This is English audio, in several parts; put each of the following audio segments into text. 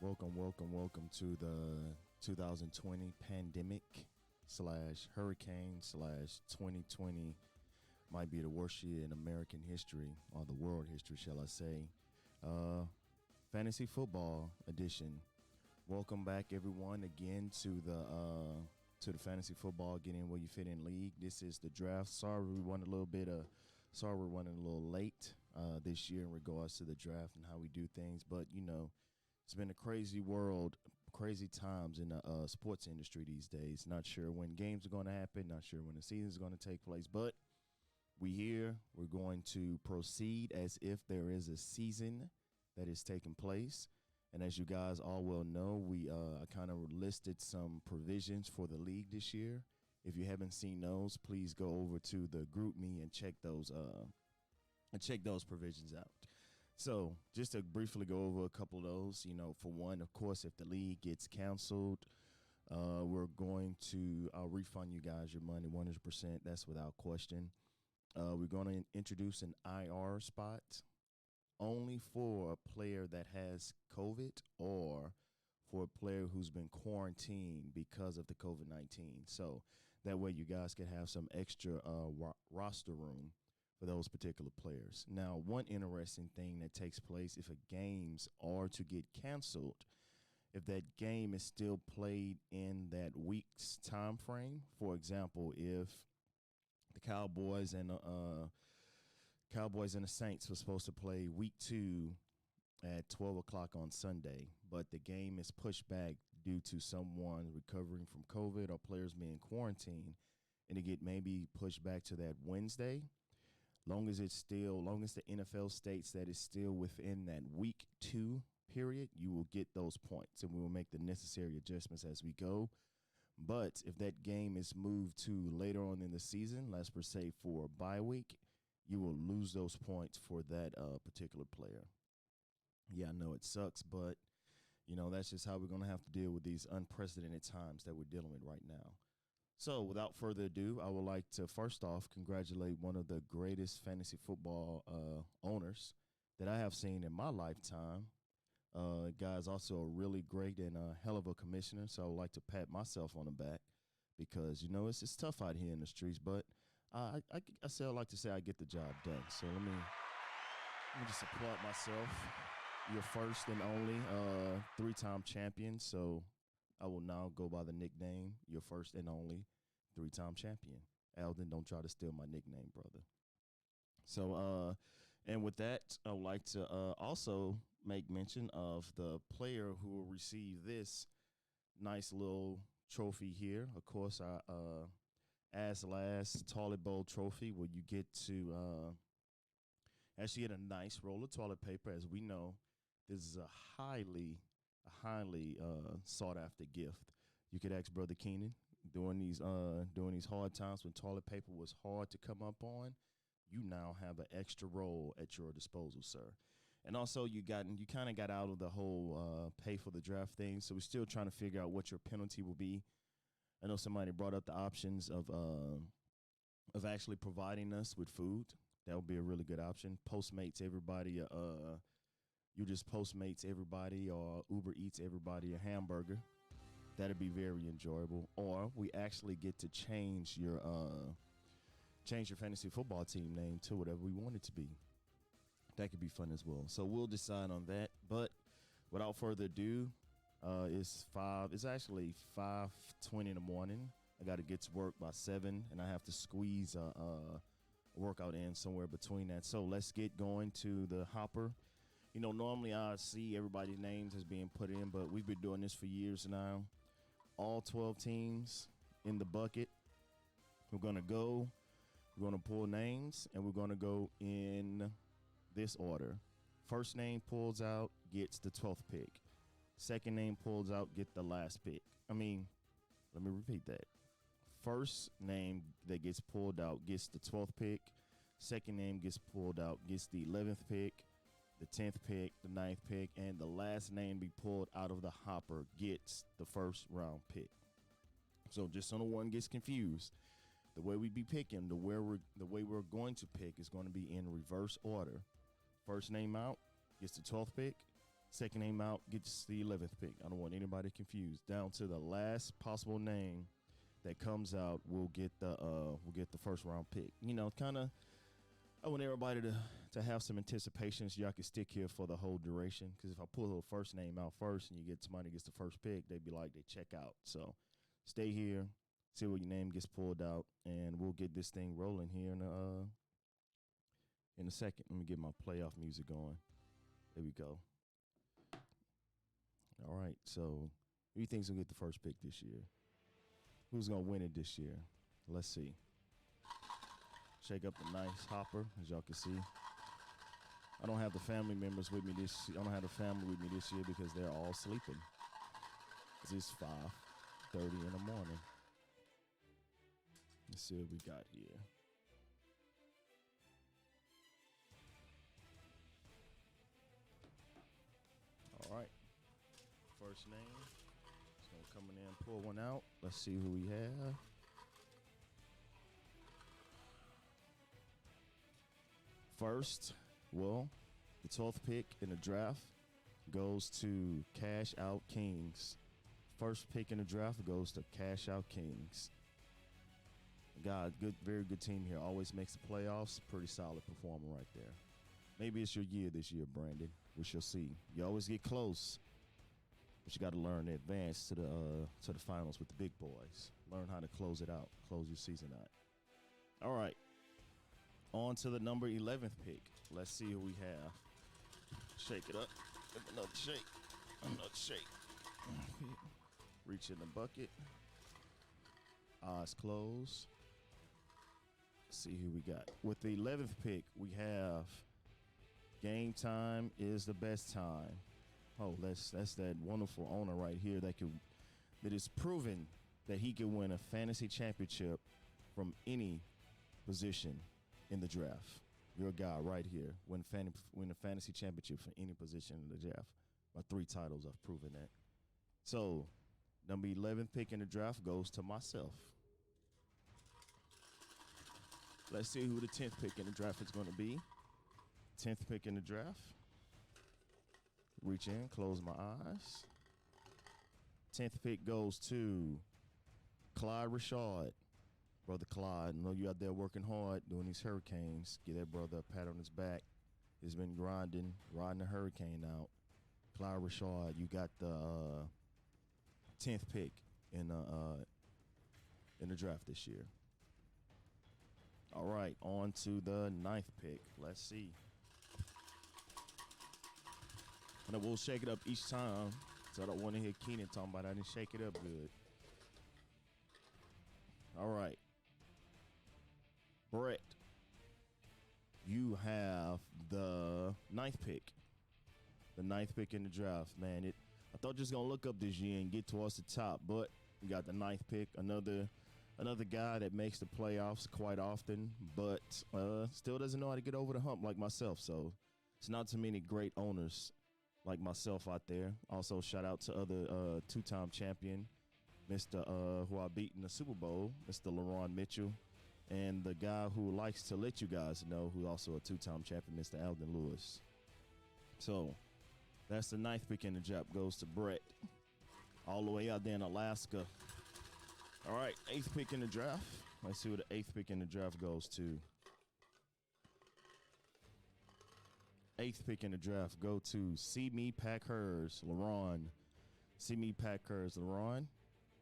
Welcome to the 2020 pandemic slash hurricane slash 2020 might be the worst year in American history or the world history, shall I say. Uh, Fantasy football edition. Welcome back, everyone, again to the fantasy football Get In Where You Fit In league. This is the draft. Sorry we're running a little late this year in regards to the draft and how we do things, but it's been a crazy world, crazy times in the sports industry these days. Not sure when games are going to happen, not sure when the season is going to take place, but we're going to proceed as if there is a season that is taking place. And as you guys all well know, I kind of listed some provisions for the league this year. If you haven't seen those, please go over to the group me and check those provisions out. So just to briefly go over a couple of those, for one, of course, if the league gets canceled, I'll refund you guys your money 100%. That's without question. We're going to introduce an IR spot only for a player that has COVID or for a player who's been quarantined because of the COVID-19. So that way you guys can have some extra roster room for those particular players. Now, one interesting thing that takes place if games are to get canceled, if that game is still played in that week's time frame. For example, if the Cowboys and the Saints were supposed to play week 2 at 12 o'clock on Sunday, but the game is pushed back due to someone recovering from COVID or players being quarantined, and it get maybe pushed back to that Wednesday. Long as the NFL states that it's still within that week 2 period, you will get those points, and we will make the necessary adjustments as we go. But if that game is moved to later on in the season, let's per se for a bye week, you will lose those points for that particular player. Yeah, I know it sucks, but that's just how we're going to have to deal with these unprecedented times that we're dealing with right now. So without further ado, I would like to first off congratulate one of the greatest fantasy football owners that I have seen in my lifetime. Guy's also a really great and a hell of a commissioner, so I would like to pat myself on the back because, it's tough out here in the streets, but I like to say I get the job done. So let me just applaud myself. Your first and only 3-time champion, so I will now go by the nickname, your first and only 3-time champion. Alden, don't try to steal my nickname, brother. So, and with that, I would like to also make mention of the player who will receive this nice little trophy here. Of course, our As Last Toilet Bowl trophy, where you get to actually get a nice roll of toilet paper. As we know, this is a highly sought after gift. You could ask Brother Keenan during these hard times when toilet paper was hard to come up on. You now have an extra roll at your disposal, sir. And also, you kind of got out of the whole pay for the draft thing, so we're still trying to figure out what your penalty will be. I know somebody brought up the options of actually providing us with food. That would be a really good option. Postmates everybody. You just Postmates everybody or Uber Eats everybody a hamburger. That'd be very enjoyable. Or we actually get to change your fantasy football team name to whatever we want it to be. That could be fun as well. So we'll decide on that. But without further ado, it's actually 5:20 in the morning. I got to get to work by 7, and I have to squeeze a workout in somewhere between that. So let's get going to the hopper. Normally I see everybody's names as being put in, but we've been doing this for years now. All 12 teams in the bucket. We're going to pull names, and we're going to go in this order. First name pulls out, gets the 12th pick. Second name pulls out, get the last pick. Let me repeat that. First name that gets pulled out gets the 12th pick. Second name gets pulled out, gets the 11th pick, the 10th pick, the 9th pick, and the last name be pulled out of the hopper gets the first round pick. So just so no one gets confused, the way we be picking, the way we're going to pick is going to be in reverse order. First name out gets the 12th pick. Second name out gets the 11th pick. I don't want anybody confused. Down to the last possible name that comes out will get the first round pick. You know, kind of I want everybody to have some anticipation so y'all can stick here for the whole duration. Because if I pull the first name out first and you get somebody gets the first pick, they'd be like, they check out. So stay here, see what your name gets pulled out, and we'll get this thing rolling here in a second. Let me get my playoff music going. There we go. All right, so who do you think's going to get the first pick this year? Who's going to win it this year? Let's see. Shake up the nice hopper, as y'all can see. I don't have the family members with me this year. I don't have the family with me this year because they're all sleeping. It's 5:30 in the morning. Let's see what we got here. All right. First name. So coming in, pull one out. Let's see who we have. First, well, the 12th pick in the draft goes to Cash Out Kings. First pick in the draft goes to Cash Out Kings. God, good, very good team here. Always makes the playoffs. Pretty solid performer right there. Maybe it's your year this year, Brandon. We shall see. You always get close, but you got to learn to advance to the finals with the big boys. Learn how to close it out, close your season out. All right. On to the number 11th pick. Let's see who we have. Shake it up. Give another shake. Another shake. Reach in the bucket. Eyes closed. See who we got. With the 11th pick, we have Game Time is the Best Time. Oh, that's that wonderful owner right here that is proven that he can win a fantasy championship from any position in the draft. Your guy right here win a fantasy championship for any position in the draft. My 3 titles have proven that. So, number 11th pick in the draft goes to myself. Let's see who the 10th pick in the draft is going to be. 10th pick in the draft. Reach in, close my eyes. 10th pick goes to Clyde Rashad. Brother Clyde, I know you out there working hard doing these hurricanes. Give that brother a pat on his back. He's been riding the hurricane out. Clyde Rashad, you got the 10th pick in the draft this year. All right, on to the 9th pick. Let's see. And we'll shake it up each time, so I don't want to hear Keenan talking about I didn't shake it up good. All right. Brett, you have the 9th pick. The 9th pick in the draft, man. I thought just gonna look up this year and get towards the top, but we got the 9th pick. Another guy that makes the playoffs quite often, but still doesn't know how to get over the hump like myself. So it's not too many great owners like myself out there. Also, shout out to other 2-time champion, Mr. Who I beat in the Super Bowl, Mr. LaRon Mitchell. And the guy who likes to let you guys know, who's also a 2-time champion, Mr. Alden Lewis. So that's the 9th pick in the draft, goes to Brett, all the way out there in Alaska. All right, 8th pick in the draft. Let's see what the 8th pick in the draft goes to. 8th pick in the draft go to See Me Pack Hers, LaRon. See Me Pack Hers, LaRon.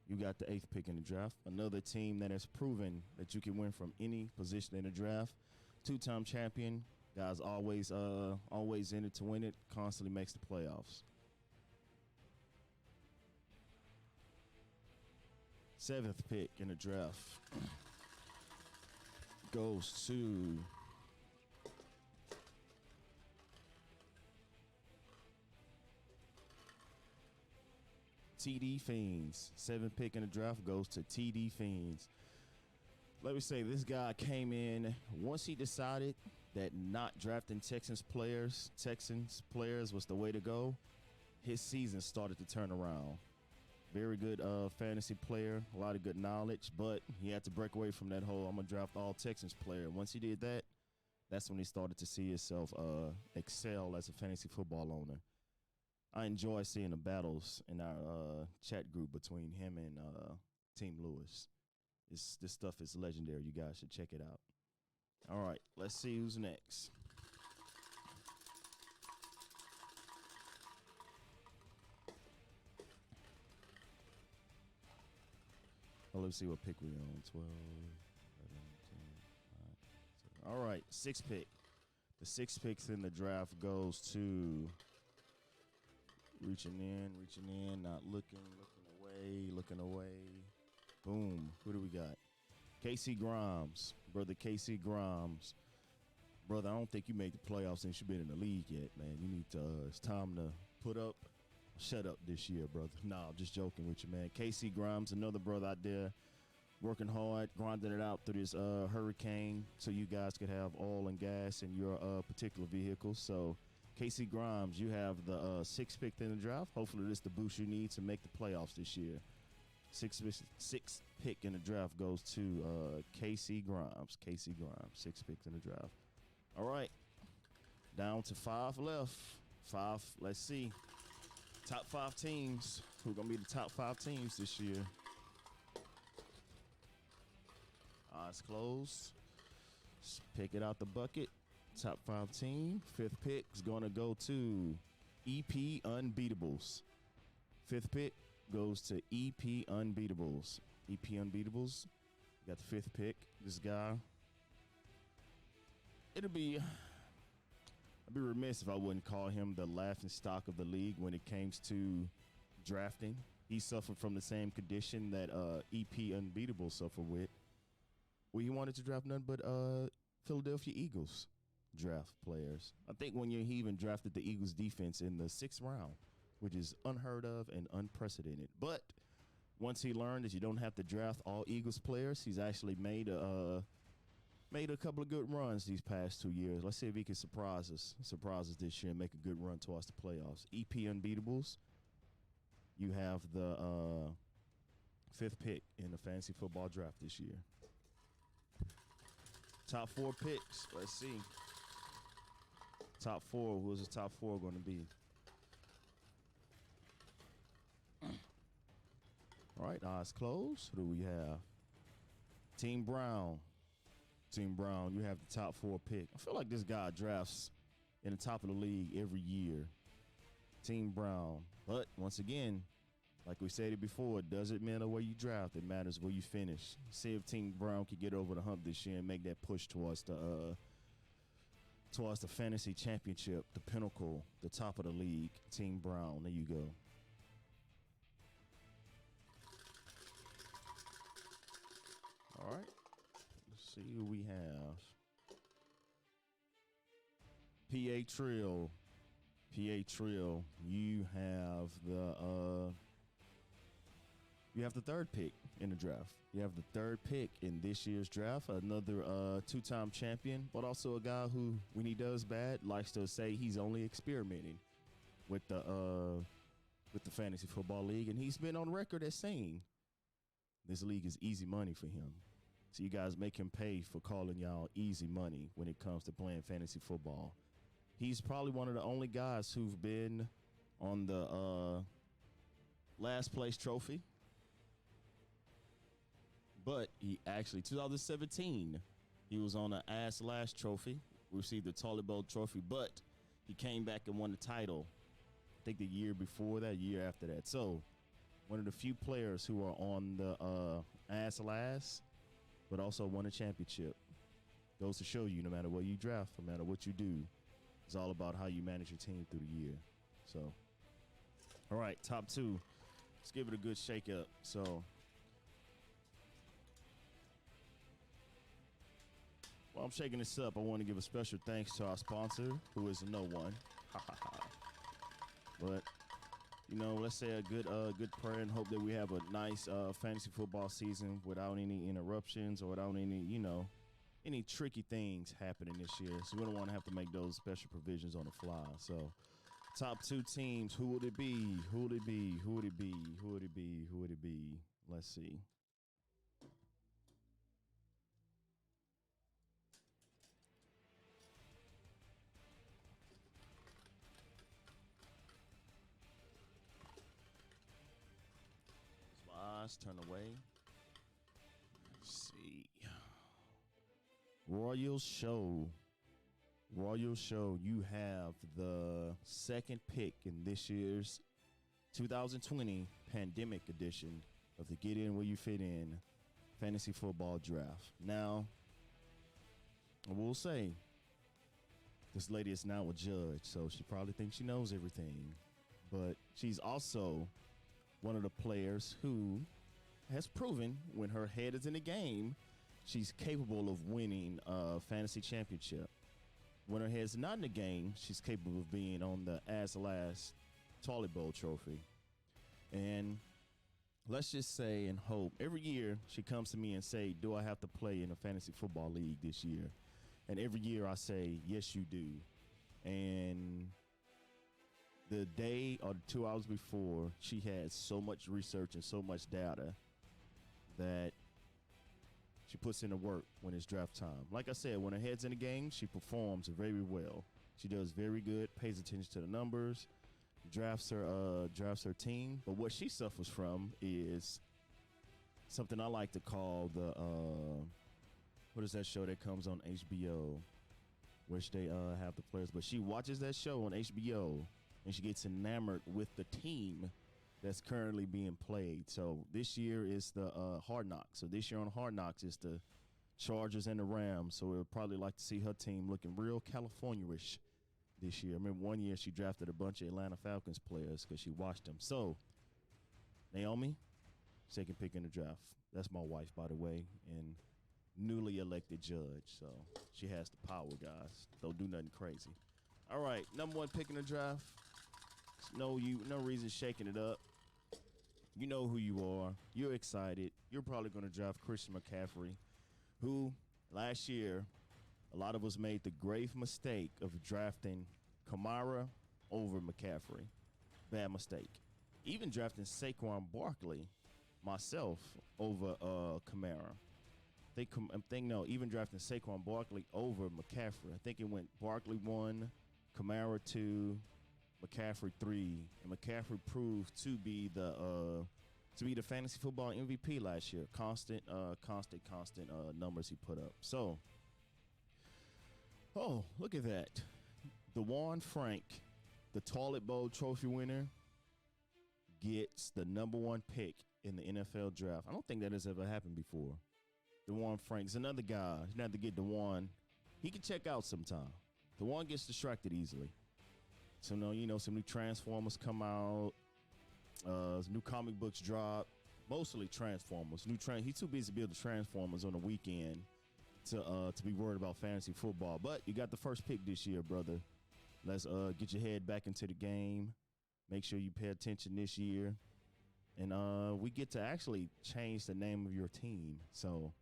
You got the 8th pick in the draft. Another team that has proven that you can win from any position in the draft. 2-time champion. Guys always in it to win it. Constantly makes the playoffs. 7th pick in the draft goes to TD Fiends. 7th pick in the draft goes to TD Fiends. Let me say, this guy came in once he decided that not drafting Texans players was the way to go. His season started to turn around. Very good fantasy player, a lot of good knowledge, but he had to break away from that whole I'm going to draft all Texans player. Once he did that, that's when he started to see himself excel as a fantasy football owner. I enjoy seeing the battles in our chat group between him and Team Lewis. This stuff is legendary. You guys should check it out. All right, let's see who's next. Well, let's see what pick we on. 12, 11, 10, 9, 7. All right, sixth pick. The sixth picks in the draft goes to reaching in, not looking, looking away. Boom. Who do we got? Casey Grimes. Brother Casey Grimes. Brother, I don't think you made the playoffs since you've been in the league yet, man. You need to, it's time to shut up this year, brother. Nah, I'm just joking with you, man. Casey Grimes, another brother out there working hard, grinding it out through this hurricane so you guys could have oil and gas in your particular vehicle. So, Casey Grimes, you have the sixth pick in the draft. Hopefully, this is the boost you need to make the playoffs this year. Sixth pick in the draft goes to Casey Grimes. Casey Grimes, sixth pick in the draft. All right, down to 5 left. 5. Let's see. Top 5 teams. Who are gonna be the top 5 teams this year? Eyes closed. Let's pick it out the bucket. Top 5 team. 5th pick is going to go to EP Unbeatables. 5th pick goes to EP Unbeatables. EP Unbeatables. Got the 5th pick. This guy. I'd be remiss if I wouldn't call him the laughing stock of the league when it came to drafting. He suffered from the same condition that EP Unbeatable suffered with. Well, he wanted to draft none but Philadelphia Eagles draft players. I think when he even drafted the Eagles defense in the 6th round, which is unheard of and unprecedented. But once he learned that you don't have to draft all Eagles players, he's actually made a couple of good runs these past 2 years. Let's see if he can surprise us this year and make a good run towards the playoffs. EP Unbeatables, you have the 5th pick in the fantasy football draft this year. Top 4 picks. Let's see. Top 4. Who's the top 4 going to be? All right, eyes closed. Who do we have? Team Brown. Team Brown, you have the top 4 pick. I feel like this guy drafts in the top of the league every year. Team Brown. But once again, like we said it before, it doesn't matter where you draft. It matters where you finish. See if Team Brown can get over the hump this year and make that push towards the fantasy championship, the pinnacle, the top of the league. Team Brown, there you go. All right. Let's see who we have. PA Trill. PA Trill, you have the 3rd pick in the draft. You have the 3rd pick in this year's draft. Another 2-time champion, but also a guy who, when he does bad, likes to say he's only experimenting with the fantasy football league, and he's been on record as saying this league is easy money for him. So you guys make him pay for calling y'all easy money when it comes to playing fantasy football. He's probably one of the only guys who've been on the last place trophy. But he actually, 2017, he was on the Ass Last trophy, received the Toilet Bowl trophy, but he came back and won the title, I think the year before that, year after that. So one of the few players who are on the Ass Last, but also won a championship. Goes to show you, no matter what you draft, no matter what you do, it's all about how you manage your team through the year. So, all right, top 2. Let's give it a good shake up. So, while I'm shaking this up, I want to give a special thanks to our sponsor, who is no one. But, you know, let's say a good prayer and hope that we have a nice fantasy football season without any interruptions or without any tricky things happening this year. So we don't want to have to make those special provisions on the fly. So top 2 teams, who would it be? Who would it be? Who would it be? Who would it be? Who would it be? Let's see. guys. Turn away. Let's see. Royal Show. Royal Show, you have the second pick in this year's 2020 pandemic edition of the Get In Where You Fit In fantasy football draft. Now, I will say, this lady is now a judge, so she probably thinks she knows everything. But she's also one of the players who has proven when her head is in the game, she's capable of winning a fantasy championship. When her head's not in the game, she's capable of being on the As Last Toilet Bowl trophy. And let's just say and hope, every year she comes to me and say, do I have to play in a fantasy football league this year? And every year I say, yes, you do. And the day or 2 hours before, she had so much research and so much data that she puts in the work when it's draft time. Like I said, when her head's in the game, she performs very well. She does very good, pays attention to the numbers, drafts her team. But what she suffers from is something I like to call the what is that show that comes on HBO, which they have the players. But she watches that show on HBO and she gets enamored with the team that's currently being played. So this year is the Hard Knocks. So this year on Hard Knocks is the Chargers and the Rams. So we'll probably like to see her team looking real California-ish this year. I remember one year she drafted a bunch of Atlanta Falcons players because she watched them. So Naomi, second pick in the draft. That's my wife, by the way, and newly elected judge. So she has the power, guys. Don't do nothing crazy. All right, number one pick in the draft. No reason shaking it up. You know who you are. You're excited. You're probably going to draft Christian McCaffrey, who last year a lot of us made the grave mistake of drafting Kamara over McCaffrey. Bad mistake. Even drafting Saquon Barkley, myself, over Kamara. Even drafting Saquon Barkley over McCaffrey. I think it went Barkley 1, Kamara 2, McCaffrey 3, and McCaffrey proved to be the fantasy football MVP last year. Constant numbers he put up. So, look at that. DeJuan Frank, the Toilet Bowl trophy winner, gets the number one pick in the NFL draft. I don't think that has ever happened before. DeJuan Frank's another guy. You don't have to get DeJuan. He can check out sometime. DeJuan gets distracted easily. So, some new Transformers come out. New comic books drop. Mostly Transformers. He's too busy building Transformers on the weekend to be worried about fantasy football. But you got the first pick this year, brother. Let's get your head back into the game. Make sure you pay attention this year. And we get to actually change the name of your team. So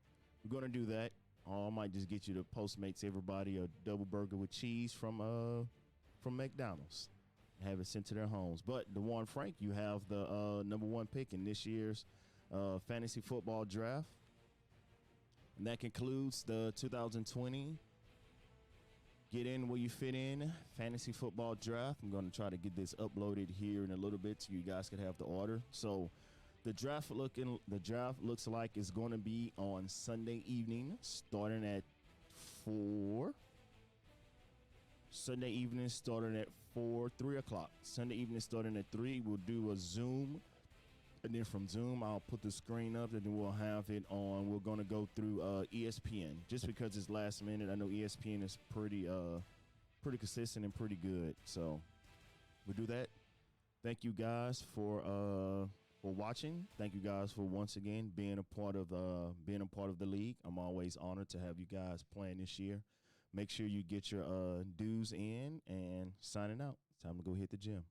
we're going to do that. I might just get you to Postmates everybody a double burger with cheese from McDonald's. Have it sent to their homes. But DeJuan Frank, you have the number one pick in this year's fantasy football draft. And that concludes the 2020 Get In Where You Fit In fantasy football draft. I'm going to try to get this uploaded here in a little bit so you guys can have the order. So the draft looks like it's going to be on Sunday evening starting at 4. Sunday evening starting at 3 o'clock. Sunday evening starting at 3. We'll do a Zoom. And then from Zoom, I'll put the screen up and then we'll have it on. We're going to go through ESPN just because it's last minute. I know ESPN is pretty consistent and pretty good. So we'll do that. Thank you guys for watching. Thank you guys for once again being a part of the league. I'm always honored to have you guys playing this year. Make sure you get your dues in and signing out. Time to go hit the gym.